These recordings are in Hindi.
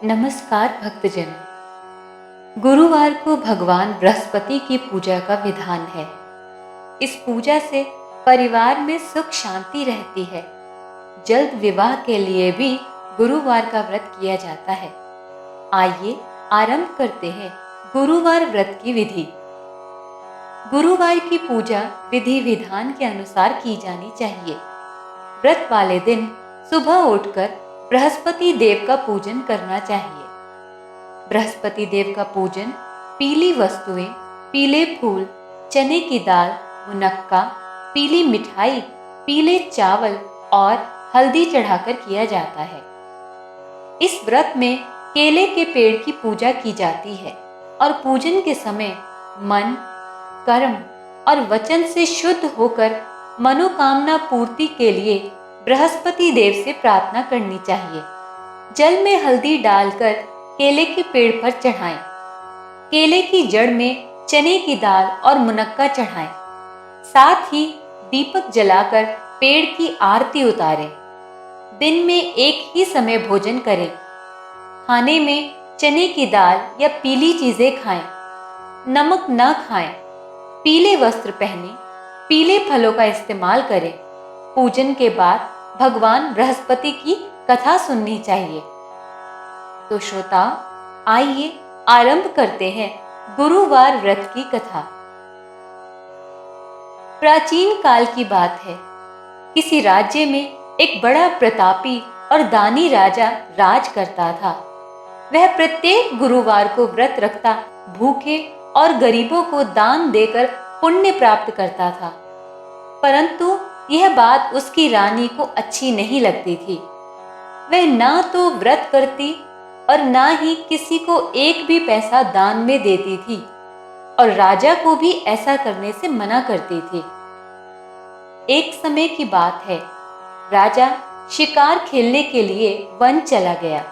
नमस्कार भक्तजन। गुरुवार को भगवान बृहस्पति की पूजा का विधान है। इस पूजा से परिवार में सुख शांति रहती है। जल्द विवाह के लिए भी गुरुवार का व्रत किया जाता है। आइए आरंभ करते हैं गुरुवार व्रत की विधि। गुरुवार की पूजा विधि विधान के अनुसार की जानी चाहिए। व्रत वाले दिन सुबह उठकर बृहस्पति देव का पूजन करना चाहिए। बृहस्पति देव का पूजन पीली वस्तुएं, पीले फूल, चने की दाल, मुनक्का, पीली मिठाई, पीले चावल और हल्दी चढ़ाकर किया जाता है। इस व्रत में केले के पेड़ की पूजा की जाती है और पूजन के समय मन, कर्म और वचन से शुद्ध होकर मनोकामना पूर्ति के लिए बृहस्पति देव से प्रार्थना करनी चाहिए। जल में हल्दी डालकर केले के पेड़ पर चढ़ाएं। केले की जड़ में चने की दाल और मुनक्का चढ़ाएं। साथ ही दीपक जलाकर पेड़ की आरती उतारें। दिन में एक ही समय भोजन करें। खाने में चने की दाल या पीली चीजें खाएं। नमक न खाएं। पीले वस्त्र पहने, पीले फलों का इस्तेमाल करें। पूजन के बाद भगवान बृहस्पति की कथा सुननी चाहिए। तो श्रोता, आइए आरंभ करते हैं गुरुवार व्रत की कथा। प्राचीन काल की बात है। किसी राज्य में एक बड़ा प्रतापी और दानी राजा राज करता था। वह प्रत्येक गुरुवार को व्रत रखता, भूखे और गरीबों को दान देकर पुण्य प्राप्त करता था। परंतु यह बात उसकी रानी को अच्छी नहीं लगती थी। वह ना तो व्रत करती और ना ही किसी को एक भी पैसा दान में देती थी और राजा को भी ऐसा करने से मना करती थी। एक समय की बात है। राजा शिकार खेलने के लिए वन चला गया।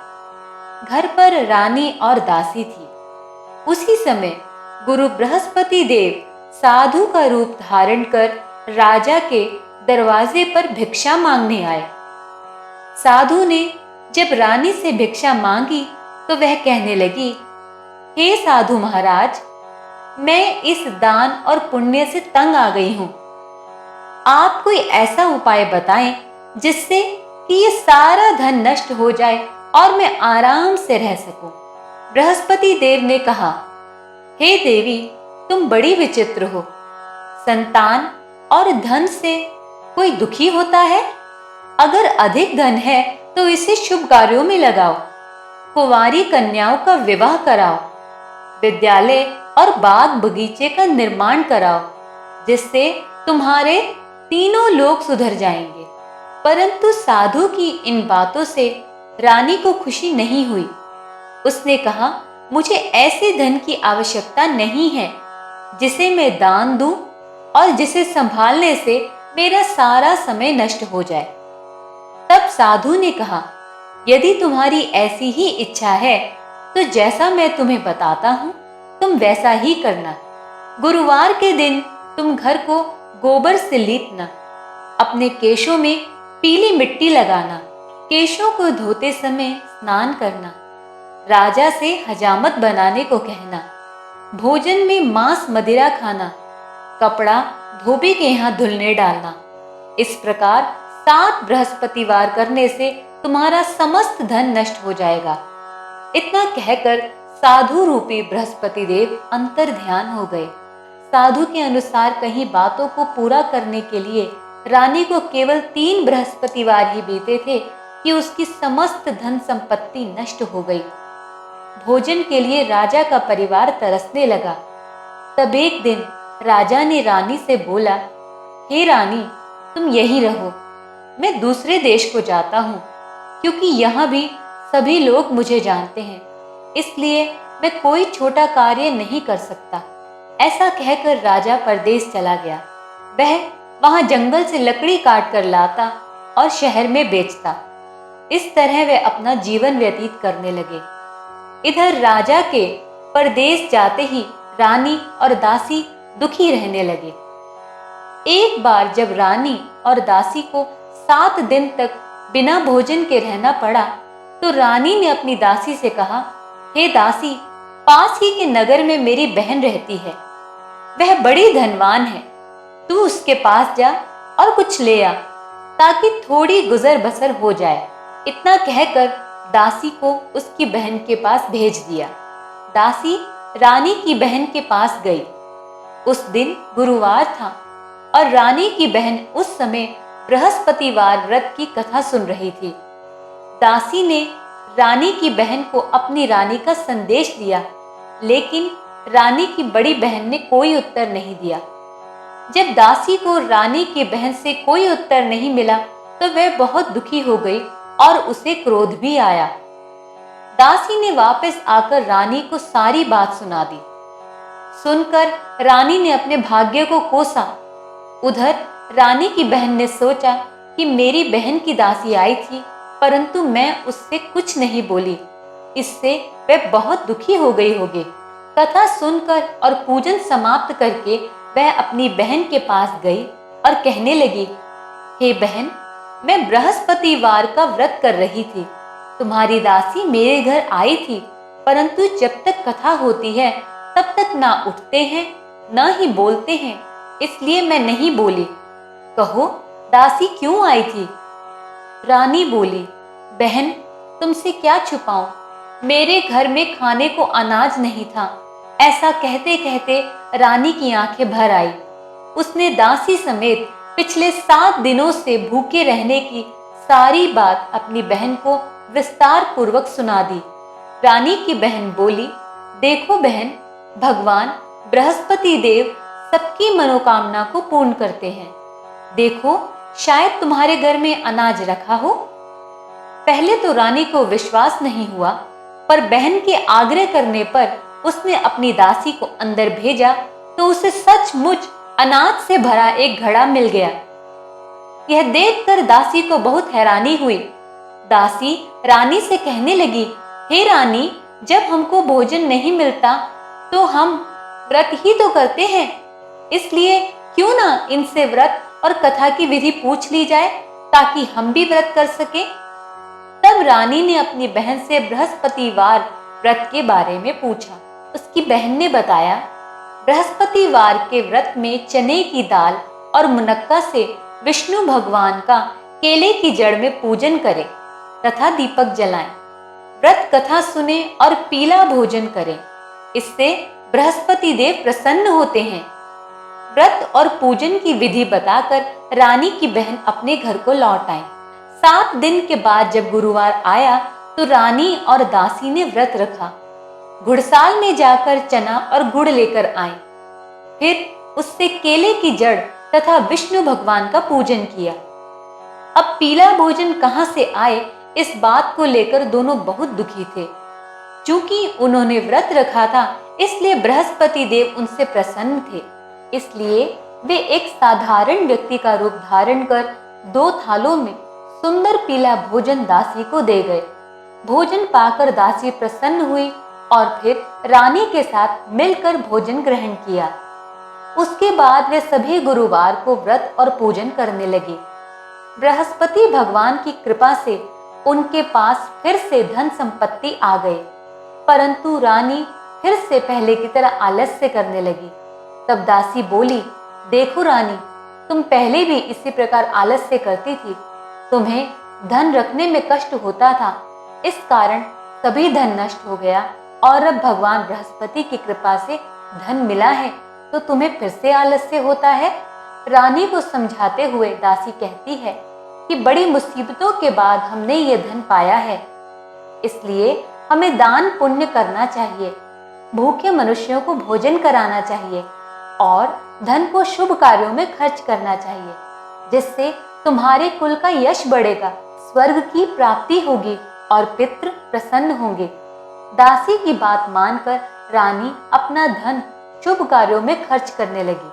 घर पर रानी और दासी थी। उसी समय गुरु बृहस्पति देव साधु का रूप धारण कर राजा के दरवाजे पर भिक्षा मांगने आए। साधु ने जब रानी से भिक्षा मांगी तो वह कहने लगी, हे साधु महाराज, मैं इस दान और पुण्य से तंग आ गई हूं। आप कोई ऐसा उपाय बताएं जिससे कि ये सारा धन नष्ट हो जाए और मैं आराम से रह सकूं। बृहस्पति देव ने कहा, हे देवी, तुम बड़ी विचित्र हो। संतान और धन से कोई दुखी होता है? अगर अधिक धन है तो इसे शुभ कार्यों में लगाओ। कुंवारी कन्याओं का विवाह कराओ। विद्यालय और बाग बगीचे का निर्माण कराओ, जिससे तुम्हारे तीनों लोग सुधर जाएंगे। परंतु साधु की इन बातों से रानी को खुशी नहीं हुई। उसने कहा, मुझे ऐसे धन की आवश्यकता नहीं है जिसे मैं दान दूं और जिसे संभालने से मेरा सारा समय नष्ट हो जाए। तब साधु ने कहा, यदि तुम्हारी ऐसी ही इच्छा है तो जैसा मैं तुम्हें बताता हूं तुम वैसा ही करना। गुरुवार के दिन तुम घर को गोबर से लीपना। अपने केशों में पीली मिट्टी लगाना। केशों को धोते समय स्नान करना। राजा से हजामत बनाने को कहना। भोजन में मांस मदिरा खाना। कपड़ा धोबी के यहाँ धुलने डालना। इस प्रकार 7 बृहस्पतिवार करने से तुम्हारा समस्त धन नष्ट हो जाएगा। इतना कहकर साधु रूपी बृहस्पति देव अंतर ध्यान हो गए। साधु के अनुसार कहीं बातों को पूरा करने के लिए रानी को केवल 3 बृहस्पतिवार ही बीते थे कि उसकी समस्त धन संपत्ति नष्ट हो गई। भोजन के लिए राजा का परिवार तरसने लगा। तब एक दिन राजा ने रानी से बोला, हे रानी, तुम यहीं रहो। मैं दूसरे देश को जाता हूँ, क्योंकि यहाँ भी सभी लोग मुझे जानते हैं, इसलिए मैं कोई छोटा कार्य नहीं कर सकता। ऐसा कहकर राजा परदेश चला गया। वह वहां जंगल से लकड़ी काट कर लाता और शहर में बेचता। इस तरह वे अपना जीवन व्यतीत करने लगे। इधर राजा के परदेश जाते ही रानी और दासी दुखी रहने लगे। एक बार जब रानी और दासी को 7 दिन तक बिना भोजन के रहना पड़ा तो रानी ने अपनी दासी से कहा, हे दासी, पास ही के नगर में मेरी बहन रहती है। वह बड़ी धनवान है। तू उसके पास जा और कुछ ले आ, ताकि थोड़ी गुजर बसर हो जाए। इतना कहकर दासी को उसकी बहन के पास भेज दिया। दासी रानी की बहन के पास गई। उस दिन गुरुवार था और रानी की बहन उस समय बृहस्पतिवार व्रत की कथा सुन रही थी। दासी ने रानी की बहन को अपनी रानी का संदेश दिया, लेकिन रानी की बड़ी बहन ने कोई उत्तर नहीं दिया। जब दासी को रानी की बहन से कोई उत्तर नहीं मिला तो वह बहुत दुखी हो गई और उसे क्रोध भी आया। दासी ने वापस आकर रानी को सारी बात सुना दी। सुनकर रानी ने अपने भाग्य को कोसा। उधर रानी की बहन ने सोचा कि मेरी बहन की दासी आई थी, परंतु मैं उससे कुछ नहीं बोली, इससे वह बहुत दुखी हो गई होगी। कथा सुनकर और पूजन समाप्त करके वह अपनी बहन के पास गई और कहने लगी, हे बहन, मैं बृहस्पतिवार का व्रत कर रही थी। तुम्हारी दासी मेरे घर आई थी, परंतु जब तक कथा होती है तब तक ना उठते हैं ना ही बोलते हैं, इसलिए मैं नहीं बोली। कहो, दासी क्यों आई थी? रानी बोली, बहन, तुमसे क्या छुपाऊं, मेरे घर में खाने को अनाज नहीं था। ऐसा कहते कहते रानी की आंखें भर आई। उसने दासी समेत पिछले 7 दिनों से भूखे रहने की सारी बात अपनी बहन को विस्तार पूर्वक सुना दी। रानी की बहन बोली, देखो बहन, भगवान बृहस्पति देव सबकी मनोकामना को पूर्ण करते हैं। देखो, शायद तुम्हारे घर में अनाज रखा हो। पहले तो रानी को विश्वास नहीं हुआ, पर बहन के आग्रह करने पर उसने अपनी दासी को अंदर भेजा तो उसे सचमुच अनाज से भरा एक घड़ा मिल गया। यह देखकर दासी को बहुत हैरानी हुई। दासी रानी से कहने लगी, हे रानी, जब हमको भोजन नहीं मिलता तो हम व्रत ही तो करते हैं, इसलिए क्यों ना इनसे व्रत और कथा की विधि पूछ ली जाए ताकि हम भी व्रत कर सके। तब रानी ने अपनी बहन से बृहस्पतिवार व्रत के बारे में पूछा। उसकी बहन ने बताया, बृहस्पतिवार के व्रत में चने की दाल और मुनक्का से विष्णु भगवान का केले की जड़ में पूजन करें तथा दीपक जलाएं। व्रत कथा सुने और पीला भोजन करें, इससे बृहस्पति देव प्रसन्न होते हैं। व्रत और पूजन की विधि बताकर रानी की बहन अपने घर को लौट आई। 7 दिन के बाद जब गुरुवार आया तो रानी और दासी ने व्रत रखा। घुड़साल में जाकर चना और गुड़ लेकर आए, फिर उससे केले की जड़ तथा विष्णु भगवान का पूजन किया। अब पीला भोजन कहां से आए, इस बात को लेकर दोनों बहुत दुखी थे। चूंकि उन्होंने व्रत रखा था, इसलिए बृहस्पति देव उनसे प्रसन्न थे। इसलिए वे एक साधारण व्यक्ति का रूप धारण कर 2 थालों में सुंदर पीला भोजन दासी को दे गए। भोजन पाकर दासी प्रसन्न हुई और फिर रानी के साथ मिलकर भोजन ग्रहण किया। उसके बाद वे सभी गुरुवार को व्रत और पूजन करने लगे। बृहस्पति भगवान की कृपा से उनके पास फिर से धन संपत्ति आ गई, परंतु रानी फिर से पहले की तरह आलस्य करने लगी। तब दासी बोली, देखो रानी, तुम पहले भी इसी प्रकार आलस्य करती थी। तुम्हें धन रखने में कष्ट होता था, इस कारण सभी धन नष्ट हो गया और अब भगवान बृहस्पति की कृपा से धन मिला है तो तुम्हें फिर से आलस्य होता है। रानी को समझाते हुए दासी कहती है कि बड़ी मुसीबतों के बाद हमने ये धन पाया है, इसलिए हमें दान पुण्य करना चाहिए, भूखे मनुष्यों को भोजन कराना चाहिए और धन को शुभ कार्यों में खर्च करना चाहिए, जिससे तुम्हारे कुल का यश बढ़ेगा, स्वर्ग की प्राप्ति होगी और पितृ प्रसन्न होंगे। दासी की बात मानकर रानी अपना धन शुभ कार्यों में खर्च करने लगी,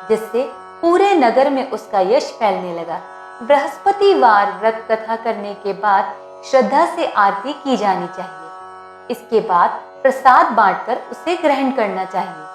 जिससे पूरे नगर में उसका यश फैलने लगा। बृहस्पतिवार व्रत कथा करने के बाद श्रद्धा से आरती की जानी चाहिए। इसके बाद प्रसाद बांटकर उसे ग्रहण करना चाहिए।